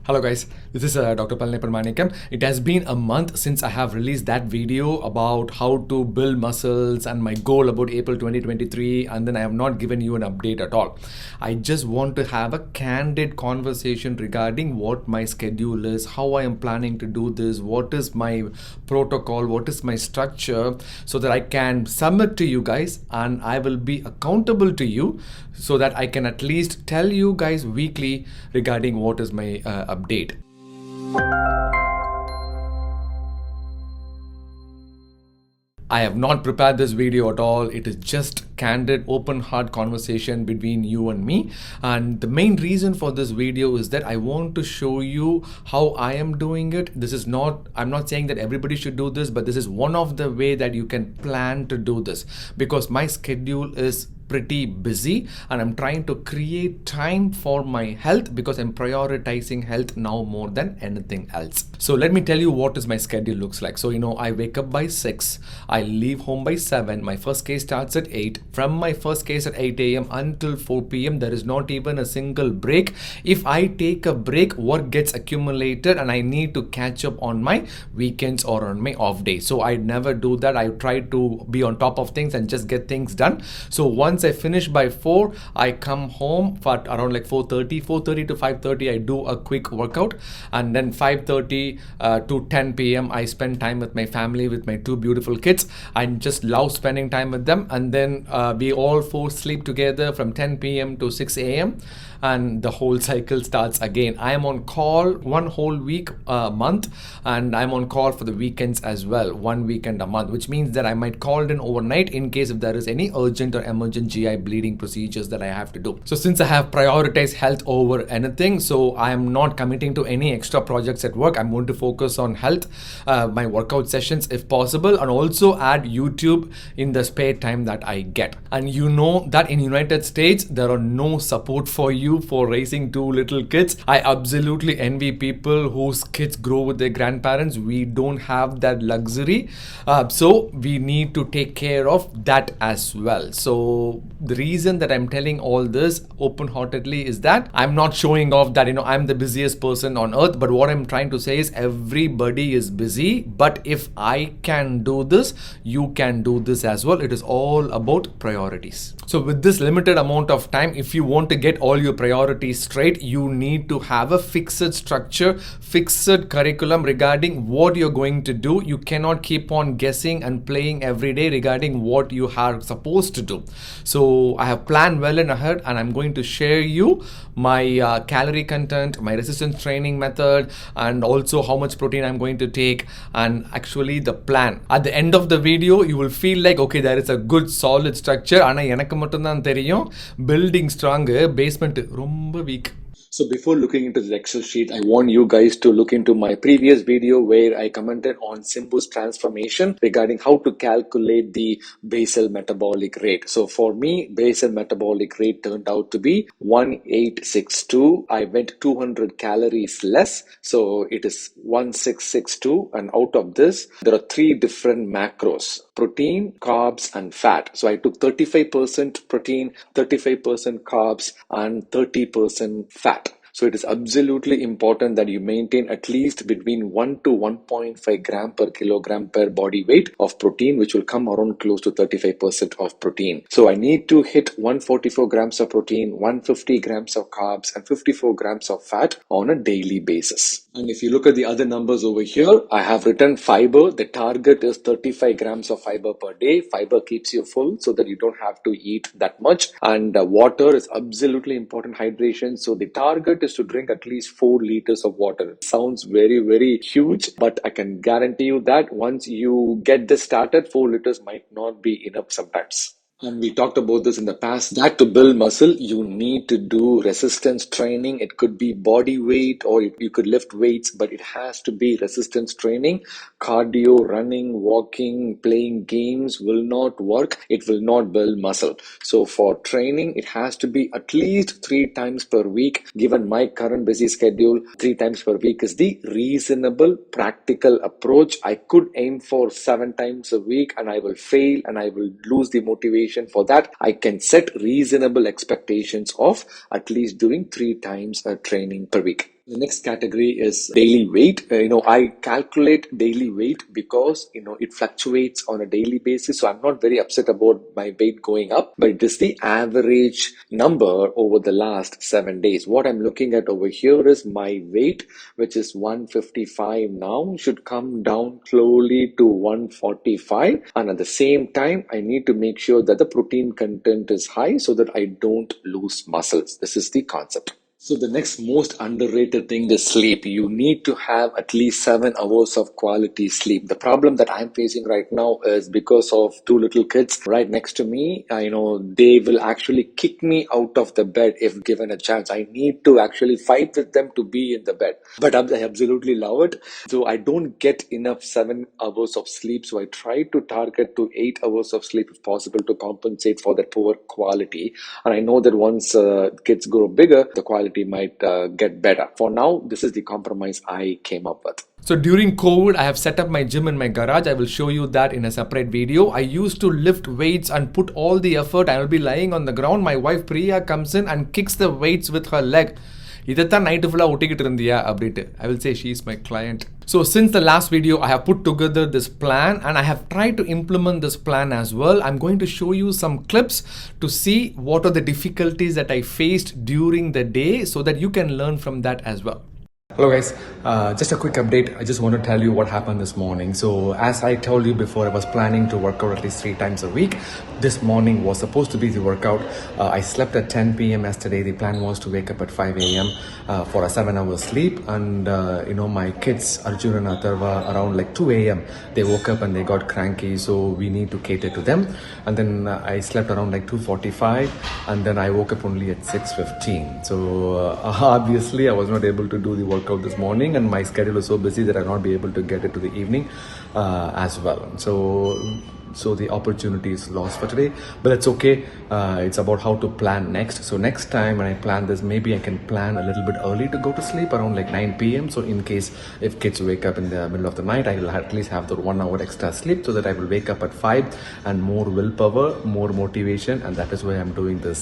Hello guys, this is Dr. Palaniappan Manickam. It has been a month since I have released that video about how to build muscles and my goal about April 2023, and then I have not given you an update at all. I just want to have a candid conversation regarding what my schedule is, how I am planning to do this, what is my protocol, what is my structure, so that I can submit to you guys and I will be accountable to you so that I can at least tell you guys weekly regarding what is my update. I have not prepared this video at all. It is just candid, open heart conversation between you and me. And the main reason for this video is that I want to show you how I am doing it. I'm not saying that everybody should do this, but this is one of the way that you can plan to do this, because my schedule is pretty busy and I'm trying to create time for my health because I'm prioritizing health now more than anything else. So let me tell you what is my schedule looks like. So I wake up by 6, I leave home by 7, my first case starts at 8. From my first case at 8 a.m. until 4 p.m. there is not even a single break. If I take a break, work gets accumulated and I need to catch up on my weekends or on my off days. So I never do that. I try to be on top of things and just get things done. So once I finish by 4, I come home for around like 4:30 to 5:30. I do a quick workout, and then 5:30 to 10 p.m. I spend time with my family, with my 2 beautiful kids. I just love spending time with them, and then we all 4 sleep together from 10 p.m. to 6 a.m. and the whole cycle starts again. I am on call one whole week a month, and I'm on call for the weekends as well, one weekend a month, which means that I might call in overnight in case if there is any urgent or emergent GI bleeding procedures that I have to do. So since I have prioritized health over anything, so I am not committing to any extra projects at work. I'm going to focus on health, my workout sessions if possible, and also add YouTube in the spare time that I get. And you know that in United States there are no support for you for raising 2 little kids. I absolutely envy people whose kids grow with their grandparents. We don't have that luxury, so we need to take care of that as well. So the reason that I'm telling all this open-heartedly is that I'm not showing off that I'm the busiest person on earth, but what I'm trying to say is everybody is busy, but if I can do this, you can do this as well. It is all about priorities. So with this limited amount of time, if you want to get all your priorities straight, you need to have a fixed structure, fixed curriculum regarding what you're going to do. You cannot keep on guessing and playing every day regarding what you are supposed to do. So I have planned well in ahead, and I'm going to share you my calorie content, my resistance training method, and also how much protein I'm going to take, and actually the plan. At the end of the video, you will feel like, okay, there is a good solid structure. ஆனா எனக்கு மட்டும் தான் தெரியும் building strong, basement ரொம்ப weak. So before looking into the Excel sheet, I want you guys to look into my previous video where I commented on Simbu's transformation regarding how to calculate the basal metabolic rate. So for me, basal metabolic rate turned out to be 1862. I went 200 calories less. So it is 1662. And out of this, there are 3 different macros: protein, carbs, and fat. So I took 35% protein, 35% carbs, and 30% fat. So it is absolutely important that you maintain at least between 1 to 1.5 gram per kilogram per body weight of protein, which will come around close to 35% of protein. So I need to hit 144 grams of protein, 150 grams of carbs, and 54 grams of fat on a daily basis. And if you look at the other numbers over here, I have written fiber. The target is 35 grams of fiber per day. Fiber keeps you full so that you don't have to eat that much. And water is absolutely important, hydration. So the target is to drink at least 4 liters of water. It sounds very, very huge, but I can guarantee you that once you get this started, 4 liters might not be enough sometimes. And we talked about this in the past, that to build muscle, you need to do resistance training. It could be body weight or you could lift weights, but it has to be resistance training. Cardio, running, walking, playing games will not work. It will not build muscle. So for training, it has to be at least 3 times per week. Given my current busy schedule, 3 times per week is the reasonable, practical approach. I could aim for 7 times a week and I will fail and I will lose the motivation. For that, I can set reasonable expectations of at least doing 3 times a training per week. The next category is daily weight. I calculate daily weight because, it fluctuates on a daily basis. So I'm not very upset about my weight going up, but it is the average number over the last 7 days. What I'm looking at over here is my weight, which is 155 now, should come down slowly to 145. And at the same time, I need to make sure that the protein content is high so that I don't lose muscles. This is the concept. So the next most underrated thing is sleep. You need to have at least 7 hours of quality sleep. The problem that I'm facing right now is because of 2 little kids right next to me. They will actually kick me out of the bed if given a chance. I need to actually fight with them to be in the bed. But I absolutely love it. So I don't get enough 7 hours of sleep. So I try to target to 8 hours of sleep if possible to compensate for that poor quality. And I know that once kids grow bigger, the quality might get better. For now, this is the compromise I came up with. So during COVID, I have set up my gym in my garage. I will show you that in a separate video. I used to lift weights and put all the effort. I will be lying on the ground. My wife Priya comes in and kicks the weights with her leg. இதைத்தான் night ஃபுல்லாக ஒட்டிக்கிட்டு இருந்தியா அப்படின்ட்டு. I will say she is my client. So since the last video, I have put together this plan and I have tried to implement this plan as well. I'm going to show you some clips to see what are the difficulties that I faced during the day so that you can learn from that as well. Hello guys, just a quick update. I just want to tell you what happened this morning. So as I told you before, I was planning to work out at least 3 times a week. This morning was supposed to be the workout. I slept at 10 p.m. yesterday. The plan was to wake up at 5 a.m. For a 7-hour sleep. And my kids, Arjun and Atharva, around like 2 a.m. they woke up and they got cranky. So we need to cater to them. And then I slept around like 2:45. And then I woke up only at 6:15. So obviously I was not able to do the workout this morning, and my schedule was so busy that I'll not be able to get it to the evening as well. So the opportunity is lost for today, but it's okay. It's about how to plan next. So next time when I plan this, maybe I can plan a little bit early to go to sleep around like 9 p.m. So in case if kids wake up in the middle of the night, I will at least have the 1 hour extra sleep so that I will wake up at 5 and more willpower, more motivation, and that is why I'm doing this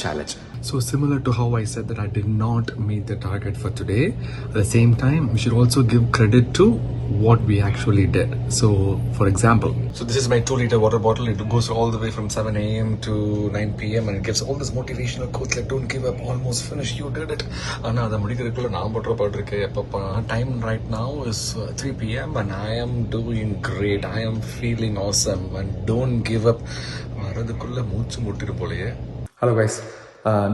challenge. So similar to how I said that I did not meet the target for today, at the same time, we should also give credit to what we actually did. So for example, so this is my 2-liter water bottle. It goes all the way from 7 a.m. to 9 p.m. and it gives all this motivational quotes like don't give up, almost finished, you did it. Time right now is 3 p.m. and I am doing great. I am feeling awesome and don't give up. Hello guys.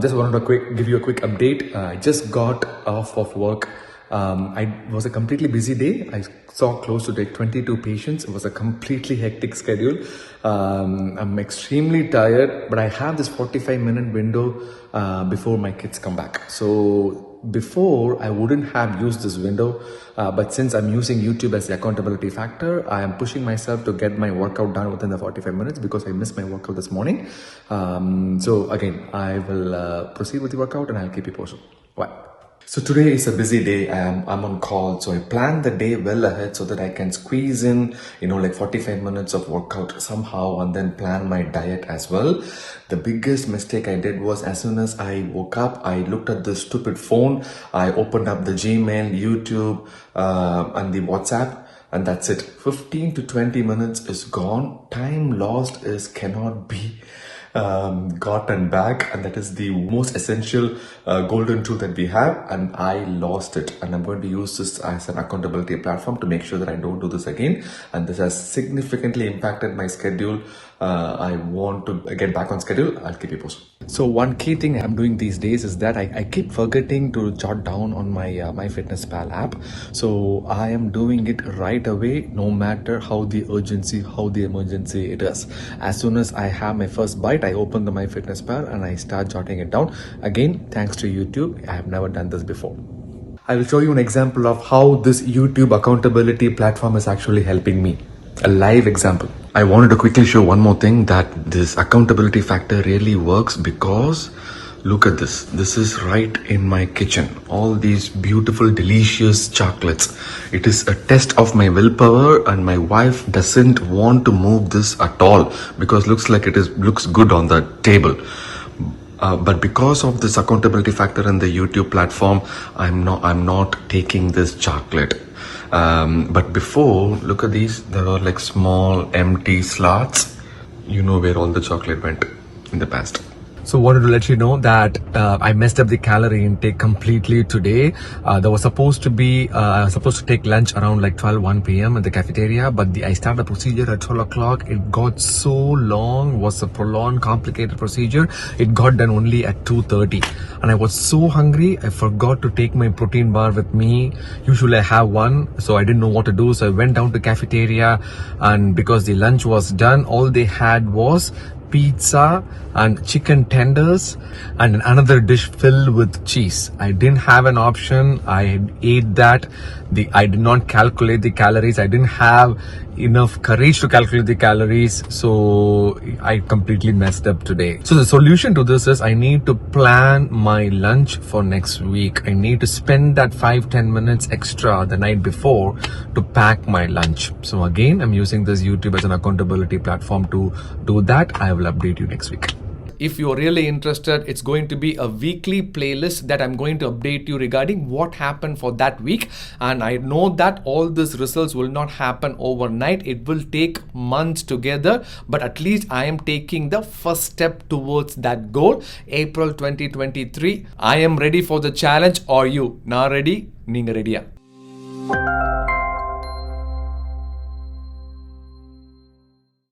Just wanted to give you a quick update. I just got off of work. It was a completely busy day. I saw close to like 22 patients. It was a completely hectic schedule. I'm extremely tired, but I have this 45-minute window before my kids come back. So before I wouldn't have used this window, but since I'm using YouTube as the accountability factor, I am pushing myself to get my workout done within the 45 minutes because I missed my workout this morning. So again, I will proceed with the workout and I'll keep you posted. Bye. So today is a busy day. I'm on call, so I planned the day well ahead so that I can squeeze in, like 45 minutes of workout somehow and then plan my diet as well. The biggest mistake I did was as soon as I woke up, I looked at the stupid phone. I opened up the Gmail, YouTube, and the WhatsApp. And that's it. 15 to 20 minutes is gone. Time lost cannot be gotten back, and that is the most essential golden tool that we have, and I lost it, and I'm going to use this as an accountability platform to make sure that I don't do this again. And this has significantly impacted my schedule. I want to get back on schedule. I'll keep you posted. So one key thing I'm doing these days is that I keep forgetting to jot down on my MyFitnessPal app. So I am doing it right away, no matter how the emergency it is. As soon as I have my first bite, I open the MyFitnessPal and I start jotting it down. Again, thanks to YouTube, I have never done this before. I will show you an example of how this YouTube accountability platform is actually helping me. A live example. I wanted to quickly show one more thing, that this accountability factor really works because look at this. This is right in my kitchen. All these beautiful, delicious chocolates. It is a test of my willpower, and my wife doesn't want to move this at all because looks like looks good on the table. But because of this accountability factor in the YouTube platform, I'm not taking this chocolate. But before, look at these. There are like small empty slots. You know where all the chocolate went in the past. So wanted to let you know that I messed up the calorie intake completely today. There was supposed to be supposed to take lunch around like 1 p.m. at the cafeteria, but I started the procedure at 12 o'clock. It got so long, was a prolonged, complicated procedure. It got done only at 2:30, and I was so hungry. I forgot to take my protein bar with me. Usually I have one, so I didn't know what to do. So I went down to cafeteria, and because the lunch was done, all they had was pizza and chicken tenders and another dish filled with cheese. I didn't have an option. I ate that. I did not calculate the calories. I didn't have enough courage to calculate the calories, so I completely messed up today. So the solution to this is I need to plan my lunch for next week. I need to spend that 5-10 minutes extra the night before to pack my lunch. So again, I'm using this YouTube as an accountability platform to do that. I will update you next week. If you're really interested, it's going to be a weekly playlist that I'm going to update you regarding what happened for that week. And I know that all these results will not happen overnight. It will take months together, but at least I am taking the first step towards that goal. April 2023. I am ready for the challenge. Are you? Na ready? Neenga ready?